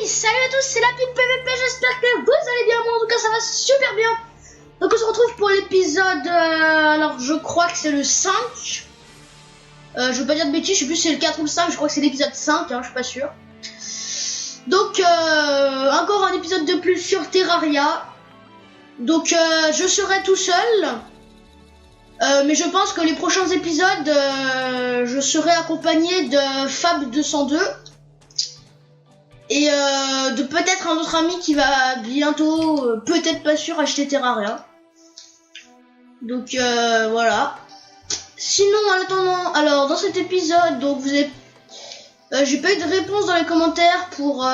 Salut à tous, c'est la petite PVP, j'espère que vous allez bien, moi en tout cas ça va super bien. Donc on se retrouve pour l'épisode, alors je crois que c'est le 5. Je veux pas dire de bêtises, je sais plus si c'est le 4 ou le 5, je crois que c'est l'épisode 5, je suis pas sûr. Donc encore un épisode de plus sur Terraria. Donc je serai tout seul. Mais je pense que les prochains épisodes, je serai accompagné de Fab202. Et de peut-être un autre ami qui va bientôt, peut-être pas sûr, acheter Terraria. Donc voilà. Sinon, en attendant, alors dans cet épisode, donc vous avez, j'ai pas eu de réponse dans les commentaires pour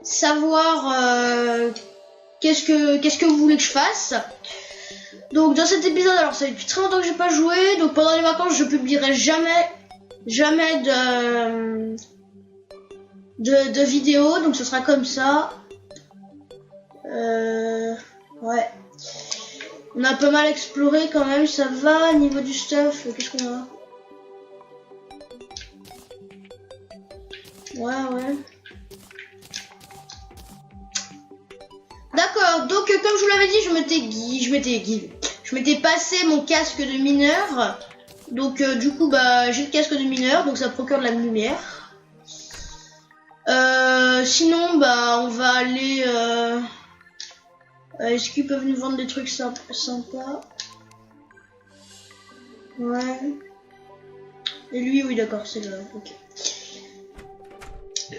savoir qu'est-ce que vous voulez que je fasse. Donc dans cet épisode, alors ça fait depuis très longtemps que j'ai pas joué, donc pendant les vacances je publierai jamais de vidéos, donc ce sera comme ça. Ouais. On a pas mal exploré quand même, ça va. Niveau du stuff, qu'est-ce qu'on a? Ouais. D'accord, donc comme je vous l'avais dit, je m'étais passé mon casque de mineur. Donc du coup bah j'ai le casque de mineur, donc ça procure de la lumière. Sinon bah on va aller est-ce qu'ils peuvent nous vendre des trucs sympas? Ouais. Et lui oui d'accord c'est là, ok.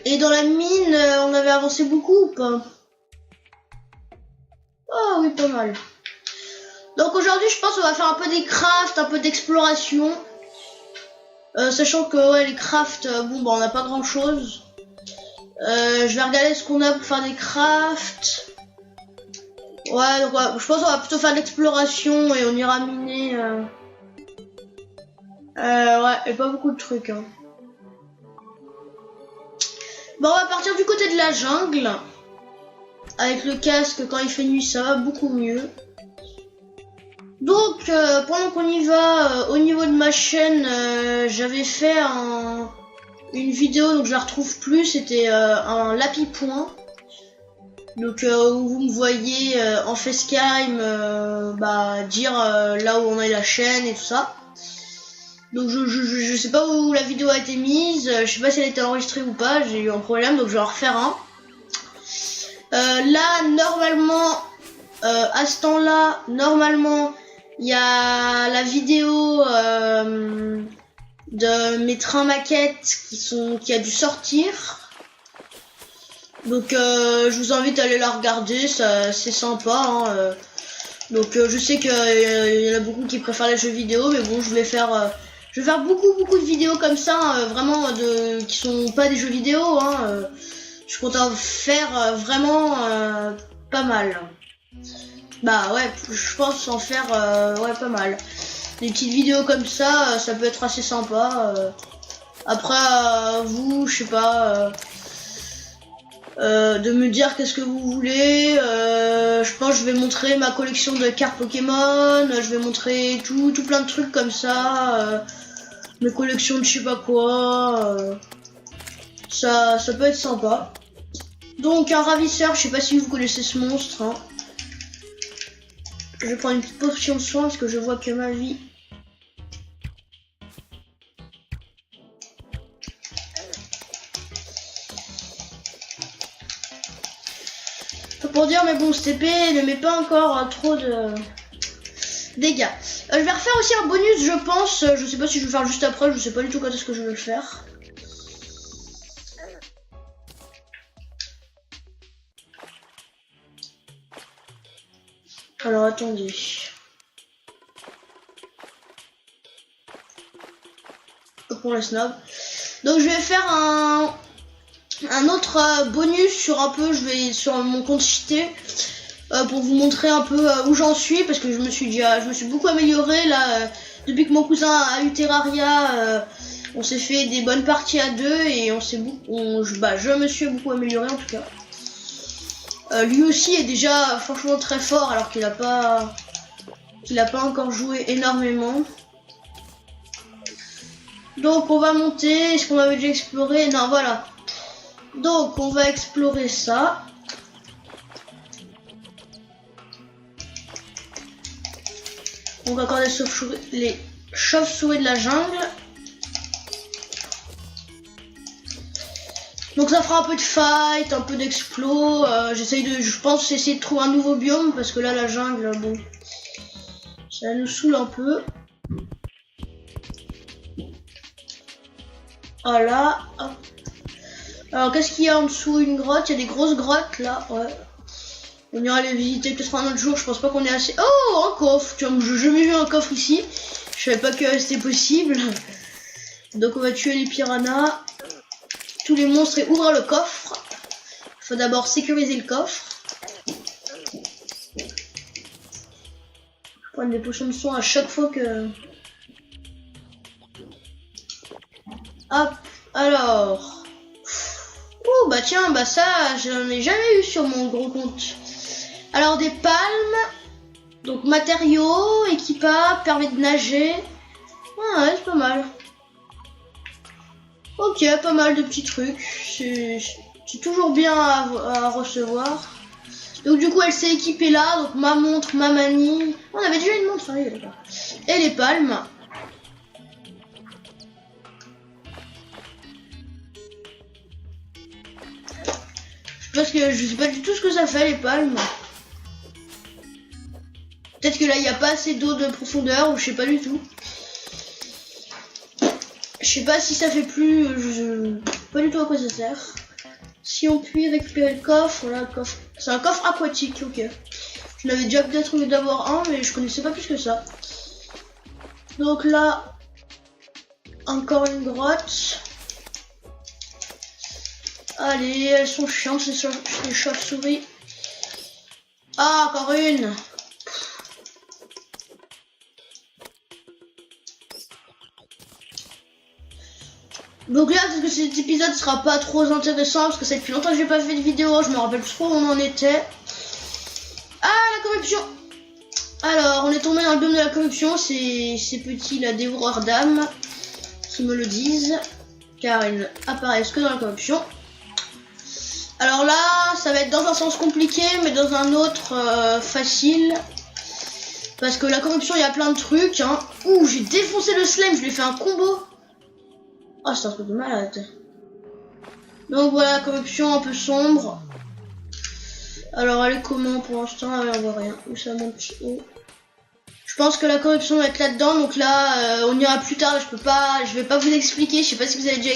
Et dans la mine on avait avancé beaucoup ou pas? Oh oui pas mal. Donc aujourd'hui je pense qu'on va faire un peu des crafts, un peu d'exploration. Sachant que ouais les crafts, bon bah on n'a pas grand chose. Je vais regarder ce qu'on a pour faire des crafts. Ouais donc ouais, je pense qu'on va plutôt faire de l'exploration et on ira miner. Ouais et pas beaucoup de trucs hein. Bon on va partir du côté de la jungle. Avec le casque quand il fait nuit ça va beaucoup mieux. Donc pendant qu'on y va, au niveau de ma chaîne, j'avais fait une vidéo, donc je la retrouve plus, c'était un Lapi Point. Donc où vous me voyez en facecam dire là où on a la chaîne et tout ça. Donc je sais pas où la vidéo a été mise, je sais pas si elle a été enregistrée ou pas, j'ai eu un problème donc je vais en refaire un. Là normalement, à ce temps-là, normalement, il y a la vidéo de mes trains maquettes qui a dû sortir. Donc je vous invite à aller la regarder, c'est sympa hein, donc je sais qu'il y en a beaucoup qui préfèrent les jeux vidéo, mais bon je vais faire beaucoup de vidéos comme ça vraiment qui sont pas des jeux vidéo hein, je compte en faire vraiment pas mal. Bah ouais, je pense en faire ouais pas mal. Des petites vidéos comme ça, ça peut être assez sympa. Après vous, je sais pas, de me dire qu'est-ce que vous voulez. Je pense que je vais montrer ma collection de cartes Pokémon. Je vais montrer tout plein de trucs comme ça. Mes collections de je sais pas quoi. Ça peut être sympa. Donc un ravisseur, je sais pas si vous connaissez ce monstre. Hein. Je vais prendre une petite potion de soin parce que je vois que ma vie. Pas pour dire mais bon cette épée ne met pas encore trop de dégâts. Je vais refaire aussi un bonus je pense. Je sais pas si je vais le faire juste après, je sais pas du tout quand est-ce que je vais le faire. Alors attendez. Pour le snob. Donc je vais faire un autre bonus sur un peu, je vais sur mon compte cheaté pour vous montrer un peu où j'en suis parce que je me suis beaucoup amélioré là depuis que mon cousin a eu Terraria. On s'est fait des bonnes parties à deux et je me suis beaucoup amélioré en tout cas. Lui aussi est déjà franchement très fort alors qu'il a pas encore joué énormément. Donc on va monter. Est-ce qu'on avait déjà exploré? Non voilà. Donc on va explorer ça. Donc encore les chauves-souris de la jungle. Donc ça fera un peu de fight, un peu d'explo. Je pense essayer de trouver un nouveau biome parce que là la jungle, bon, ça nous saoule un peu. Voilà. Alors qu'est-ce qu'il y a en dessous? Une grotte, il y a des grosses grottes là, ouais. On ira les visiter peut-être un autre jour, je pense pas qu'on est assez... Oh, un coffre, tu vois, j'ai jamais vu un coffre ici. Je savais pas que c'était possible. Donc on va tuer les piranhas, tous les monstres et ouvrir le coffre. Il faut d'abord sécuriser le coffre. Je prends des potions de soin à chaque fois que... Hop, alors... Oh bah tiens, bah ça, j'en ai jamais eu sur mon gros compte. Alors des palmes, donc matériaux, équipable, permet de nager. Ah ouais, c'est pas mal. Ok, pas mal de petits trucs. C'est toujours bien à recevoir. Donc du coup, elle s'est équipée là. Donc ma montre, ma manie. On avait déjà une montre, ça y est, d'accord. Et les palmes. Parce que je sais pas du tout ce que ça fait les palmes. Peut-être que là il n'y a pas assez d'eau de profondeur ou je sais pas du tout. Je sais pas si ça fait plus, je sais pas du tout à quoi ça sert. Si on peut récupérer le coffre, là le coffre, c'est un coffre aquatique, ok. Je l'avais déjà peut-être trouvé d'avoir un mais je connaissais pas plus que ça. Donc là, encore une grotte. Allez, elles sont chiantes ces chauves-souris. Ah, encore une. Donc là, peut-être que cet épisode sera pas trop intéressant parce que ça fait depuis longtemps que j'ai pas fait de vidéo, je me rappelle plus trop où on en était. Ah, la corruption. Alors, on est tombé dans le biome de la corruption, c'est ces petits la dévoreurs d'âmes qui me le disent, car ils ne apparaissent que dans la corruption. Alors là, ça va être dans un sens compliqué, mais dans un autre facile. Parce que la corruption, il y a plein de trucs. Hein. Ouh, j'ai défoncé le slime, je lui ai fait un combo. Oh, c'est un truc de malade. Donc voilà, corruption un peu sombre. Alors, elle est comment pour l'instant? Ah, on voit rien. Où ça monte haut. Je pense que la corruption va être là-dedans. Donc là, on ira plus tard. Je vais pas vous expliquer. Je sais pas si vous avez déjà...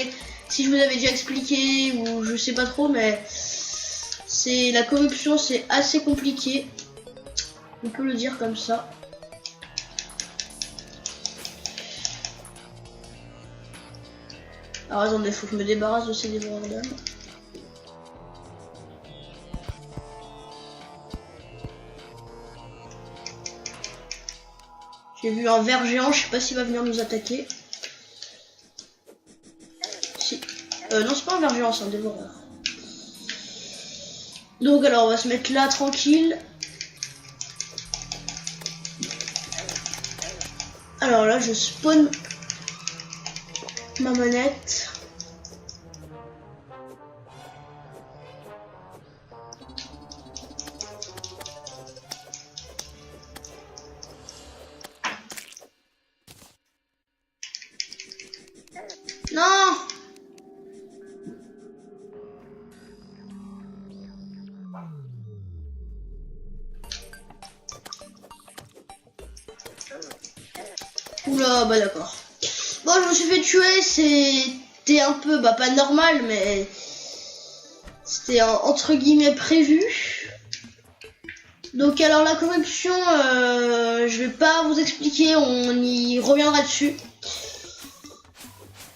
Si je vous avais déjà expliqué ou je sais pas trop, mais c'est la corruption, c'est assez compliqué. On peut le dire comme ça. Alors attendez, faut que je me débarrasse de ces dévoreurs d'âmes. J'ai vu un ver géant, je sais pas s'il va venir nous attaquer. Si. Non, c'est pas un ver géant, c'est un dévoreur. Donc alors on va se mettre là tranquille. Alors là je spawn ma manette. Non! Oula, bah d'accord. Bon, je me suis fait tuer, c'était un peu, bah pas normal, mais c'était entre guillemets prévu. Donc alors la corruption, je vais pas vous expliquer, on y reviendra dessus.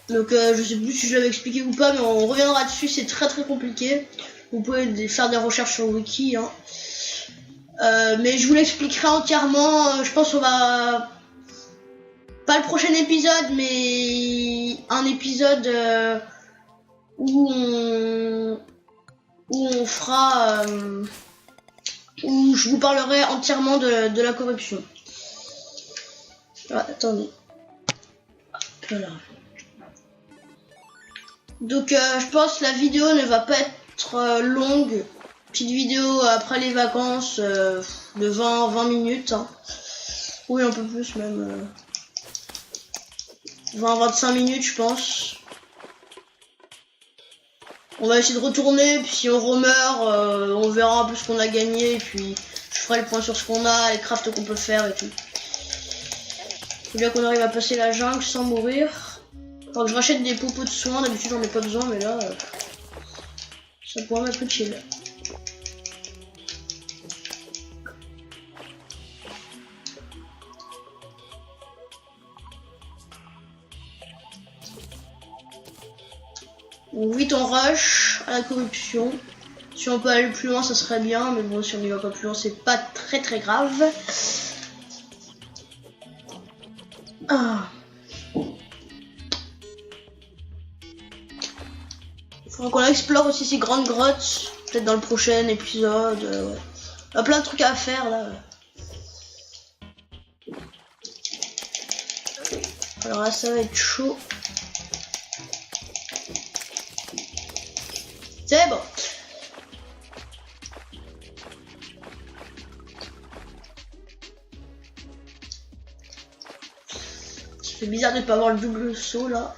Donc je sais plus si je l'avais expliqué ou pas, mais on reviendra dessus, c'est très très compliqué. Vous pouvez faire des recherches sur Wiki, hein. Mais je vous l'expliquerai entièrement, je pense qu'on va... Pas le prochain épisode, mais un épisode où on fera... où je vous parlerai entièrement de la corruption. Ah, attendez. Voilà. Donc je pense que la vidéo ne va pas être longue. Petite vidéo après les vacances de 20 minutes. Hein. Oui, un peu plus même. 20-25 minutes je pense. On va essayer de retourner, puis si on remeurt, on verra un peu ce qu'on a gagné, et puis je ferai le point sur ce qu'on a, les crafts qu'on peut faire et tout. Faut bien qu'on arrive à passer la jungle sans mourir. Faut que je rachète des popos de soins, d'habitude j'en ai pas besoin, mais là, ça pourrait m'être utile. Donc vite on rush à la corruption. Si on peut aller plus loin ça serait bien, mais bon si on n'y va pas plus loin c'est pas très grave. Ah. Il faudra qu'on explore aussi ces grandes grottes, peut-être dans le prochain épisode. Ouais. Il y a plein de trucs à faire là. Alors là ça va être chaud. C'est bon. C'est bizarre de ne pas avoir le double saut là.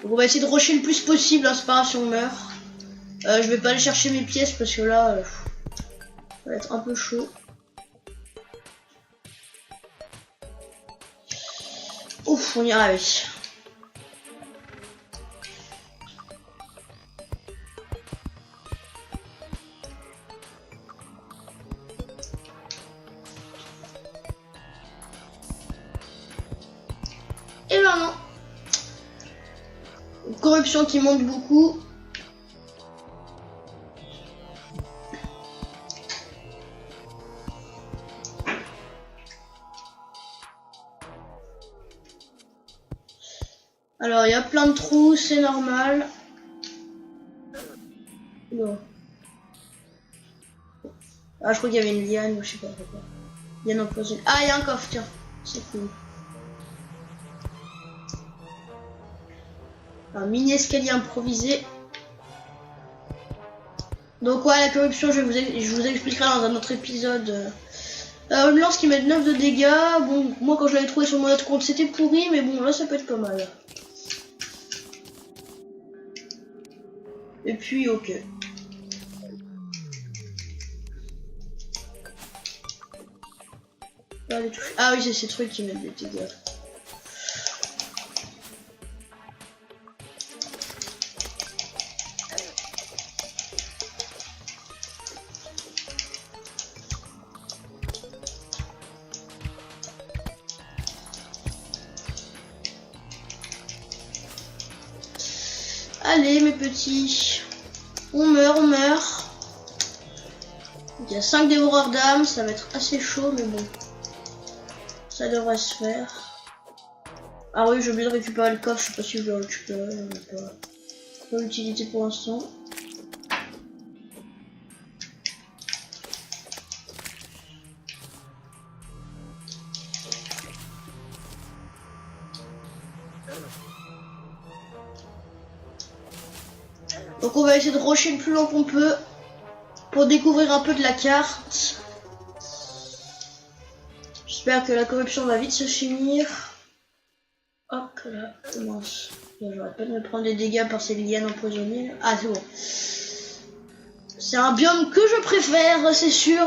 Donc on va essayer de rusher le plus possible, hein, c'est pas grave si on meurt. Je vais pas aller chercher mes pièces parce que là, ça va être un peu chaud. Ouf, on y arrive. Et ben non. Corruption qui monte beaucoup. Alors il y a plein de trous, c'est normal. Non. Ah je crois qu'il y avait une liane ou je sais pas pourquoi. Liane empoisonnée. Ah il y a un coffre, tiens. C'est cool. Un mini escalier improvisé. Donc ouais la corruption je vous expliquerai dans un autre épisode. Une lance qui met 9 de dégâts. Bon moi quand je l'avais trouvé sur mon autre compte c'était pourri mais bon là ça peut être pas mal. Et puis ok. Ah oui c'est ces trucs qui mettent des dégâts. Allez mes petits, on meurt, on meurt. Il y a 5 dévoreurs d'âmes, ça va être assez chaud mais bon, ça devrait se faire. Ah oui j'ai oublié de récupérer le coffre, je sais pas si je le récupérer, pas l'utilité pour l'instant. Donc on va essayer de rusher le plus long qu'on peut pour découvrir un peu de la carte. J'espère que la corruption va vite se finir. Hop là, commence. J'aurais pas de me prendre des dégâts par ces lianes empoisonnées. Ah c'est bon. C'est un biome que je préfère, c'est sûr.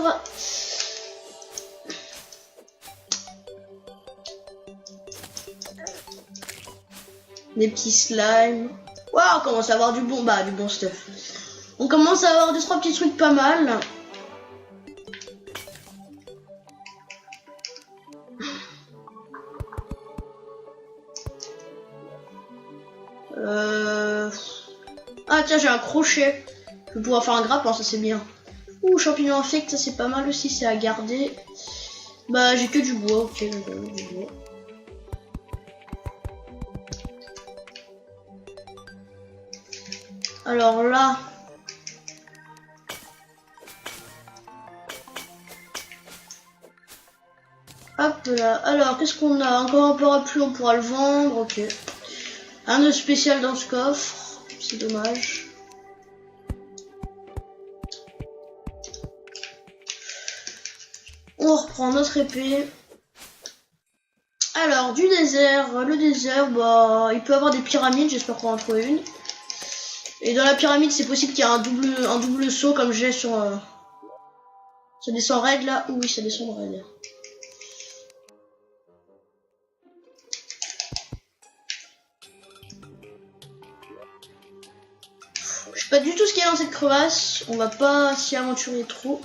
Des petits slimes. Waouh, on commence à avoir du bon stuff. On commence à avoir 2-3 petits trucs pas mal. Ah tiens, j'ai un crochet. Je vais pouvoir faire un grappin, ça c'est bien. Ouh, champignon infect, ça c'est pas mal aussi, c'est à garder. Bah j'ai que du bois, ok, du bois. Alors là, Hop là. Alors, qu'est-ce qu'on a? Encore un parapluie, on pourra le vendre. Ok. Un œuf spécial dans ce coffre. C'est dommage. On reprend notre épée. Alors, du désert. Le désert, bah, il peut avoir des pyramides. J'espère qu'on va en trouver une. Et dans la pyramide, c'est possible qu'il y ait un double saut comme j'ai sur... Ça descend raid là? Oui, ça descend raid. Je sais pas du tout ce qu'il y a dans cette crevasse. On va pas s'y aventurer trop.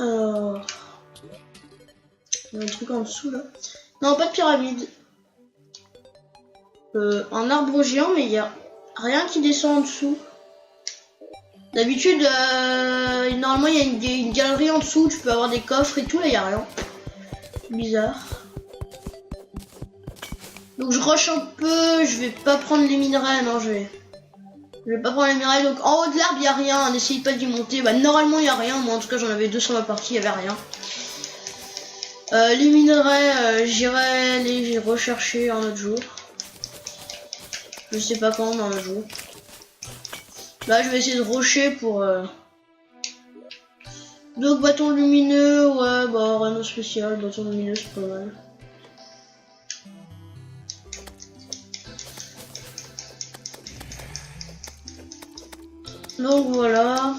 Alors... Il y a un truc en dessous là. Non, pas de pyramide. Un arbre géant, mais il y a rien qui descend en dessous. D'habitude, normalement il y a une galerie en dessous, tu peux avoir des coffres et tout, là il n'y a rien. Bizarre. Donc je rush un peu, je vais pas prendre les minerais, non je vais pas prendre les minerais. Donc en haut de l'arbre il n'y a rien, n'essayez pas d'y monter. Bah normalement il n'y a rien, moi en tout cas j'en avais 200 ma partie, il n'y avait rien. Les minerais, j'irai les rechercher un autre jour. Je sais pas quand, mais un autre jour. Là je vais essayer de rusher pour... Donc bâton lumineux, ouais, bah rien de spécial, bâton lumineux c'est pas mal. Donc voilà.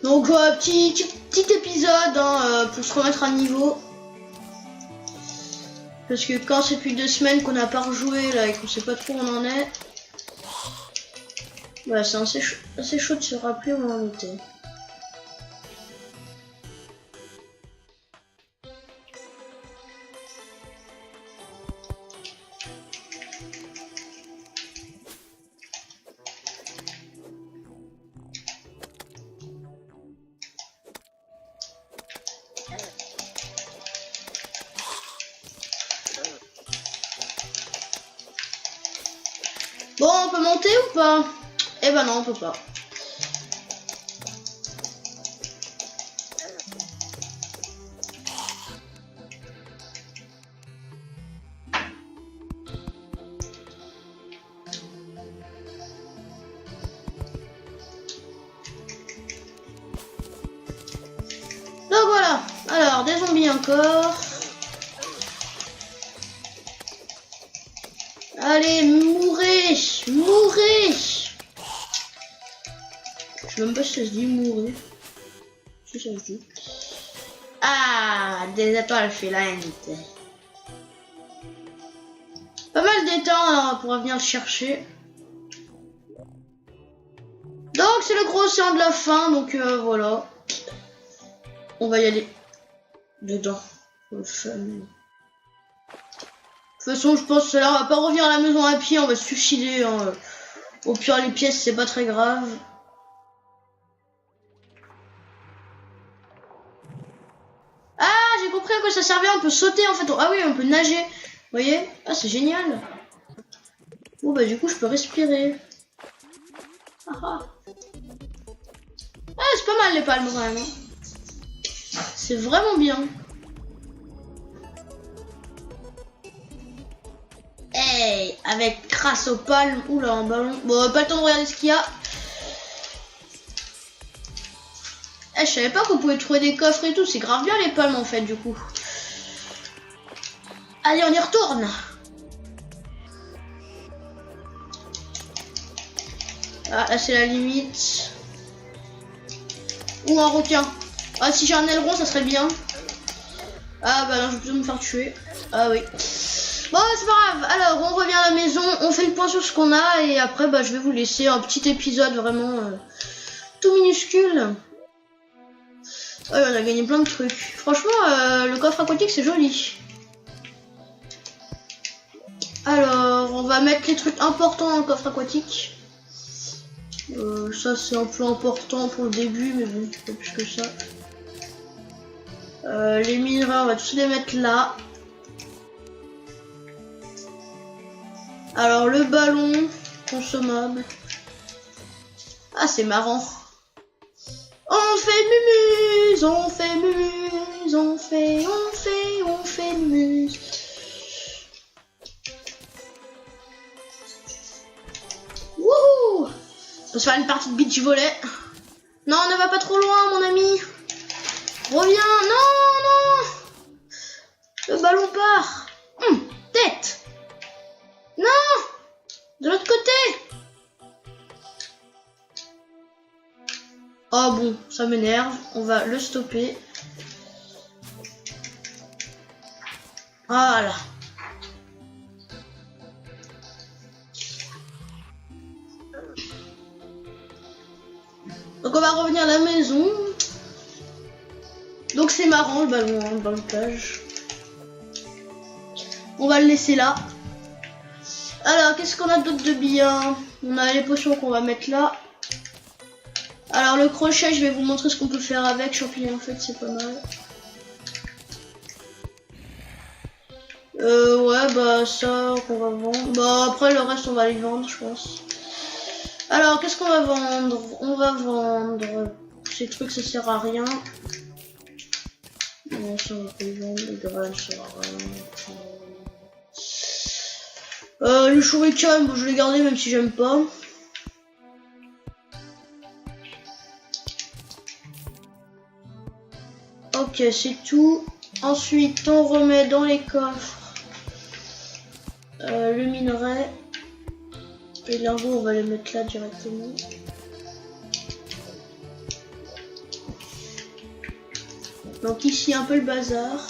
Donc petit épisode hein, pour se remettre à niveau. Parce que quand c'est depuis 2 semaines qu'on n'a pas rejoué là et qu'on sait pas trop où on en est. Voilà, c'est assez chaud de se rappeler où on en était. Bon, on peut monter ou pas? Eh ben non, on peut pas. Donc voilà. Alors, des zombies encore. Allez, mourrez! Mourrez! Je sais même pas si ça se dit mourir. Si ça se dit. Ah, des étoiles filantes. Pas mal d'étangs, alors on pourra venir le chercher. Donc c'est le gros océan de la fin, donc voilà. On va y aller dedans. Le fun. De toute façon, je pense que là, on va pas revenir à la maison à pied, on va se suicider. Hein. Au pire, les pièces, c'est pas très grave. Ah, j'ai compris à quoi ça servait. On peut sauter en fait. Ah oui, on peut nager. Vous voyez? Ah, c'est génial. Bon, bah, du coup, je peux respirer. Ah, c'est pas mal les palmes quand même. Hein. C'est vraiment bien. Hey, avec grâce aux palmes. Oula, un ballon. Bon, pas le temps de regarder ce qu'il y a. Eh, je savais pas qu'on pouvait trouver des coffres et tout. C'est grave bien les palmes en fait, du coup. Allez, on y retourne. Ah, là, c'est la limite. Ou un requin. Ah, si j'ai un aileron, ça serait bien. Ah, bah non, je vais plutôt me faire tuer. Ah oui. Bon, c'est pas grave. Alors, on revient à la maison, on fait le point sur ce qu'on a et après, bah, je vais vous laisser un petit épisode vraiment tout minuscule. Ouais, on a gagné plein de trucs. Franchement, le coffre aquatique, c'est joli. Alors, on va mettre les trucs importants dans le coffre aquatique. Ça, c'est un peu important pour le début, mais bon, pas plus que ça. Les minerais, on va tous les mettre là. Alors le ballon consommable. Ah c'est marrant. On fait mumuse, on fait mumuse, on fait mumuse. Wouhou! On peut se faire une partie de beach volley. Non, ne va pas trop loin, mon ami. Reviens, non, non. Le ballon part. Tête. Non. De l'autre côté. Oh bon, ça m'énerve. On va le stopper. Voilà. Donc on va revenir à la maison. Donc c'est marrant le ballon, hein, le ballon plage. On va le laisser là. Alors qu'est-ce qu'on a d'autre de bien? On a les potions qu'on va mettre là. Alors le crochet, je vais vous montrer ce qu'on peut faire avec. Champignon en fait c'est pas mal. Ouais bah ça qu'on va vendre. Bah après le reste on va les vendre je pense. Alors qu'est-ce qu'on va vendre? On va vendre ces trucs, ça sert à rien. Non, ça on va pas les vendre, les graines ça sert à rien. Le shuriken, bon, je l'ai gardé même si j'aime pas. Ok, c'est tout. Ensuite, on remet dans les coffres le minerai. Et l'ingo, on va les mettre là directement. Donc ici, un peu le bazar.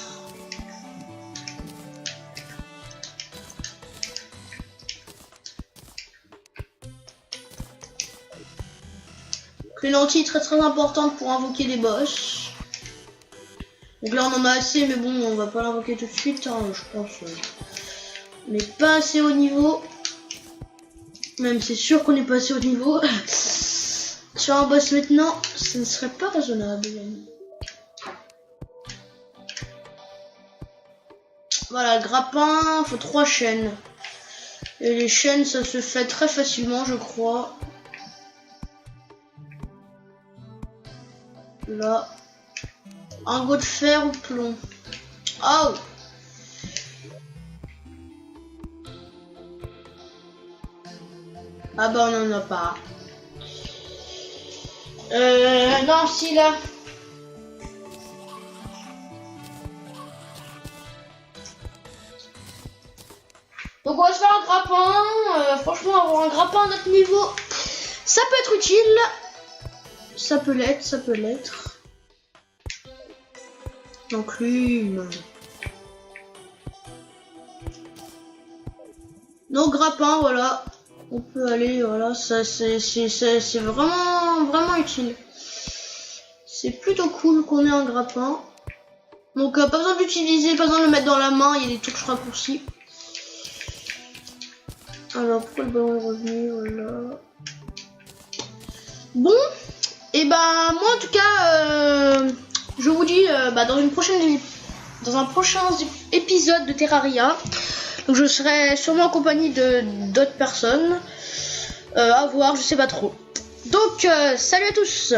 Les lentilles très importantes pour invoquer les boss. Donc là on en a assez mais bon on va pas l'invoquer tout de suite hein, je pense. On n'est pas assez haut niveau. Même c'est sûr qu'on est pas assez haut niveau. Sur un boss maintenant, ce ne serait pas raisonnable. Voilà, le grappin, faut 3 chaînes. Et les chaînes ça se fait très facilement je crois. Là. Lingot de fer ou plomb. Oh! Ah bah on en a pas. Non, si là. Donc on va se faire un grappin. Franchement, avoir un grappin à notre niveau, ça peut être utile. Ça peut l'être, ça peut l'être. Donc l'une. Donc grappin, voilà. On peut aller, voilà, ça c'est vraiment utile. C'est plutôt cool qu'on ait un grappin. Donc pas besoin d'utiliser, pas besoin de le mettre dans la main, il y a des touches raccourcis. Alors pourquoi le ballon est revenu, voilà. Bon, et bah moi en tout cas, je vous dis dans un prochain épisode de Terraria. Donc je serai sûrement en compagnie de d'autres personnes. À voir, je sais pas trop. Donc salut à tous.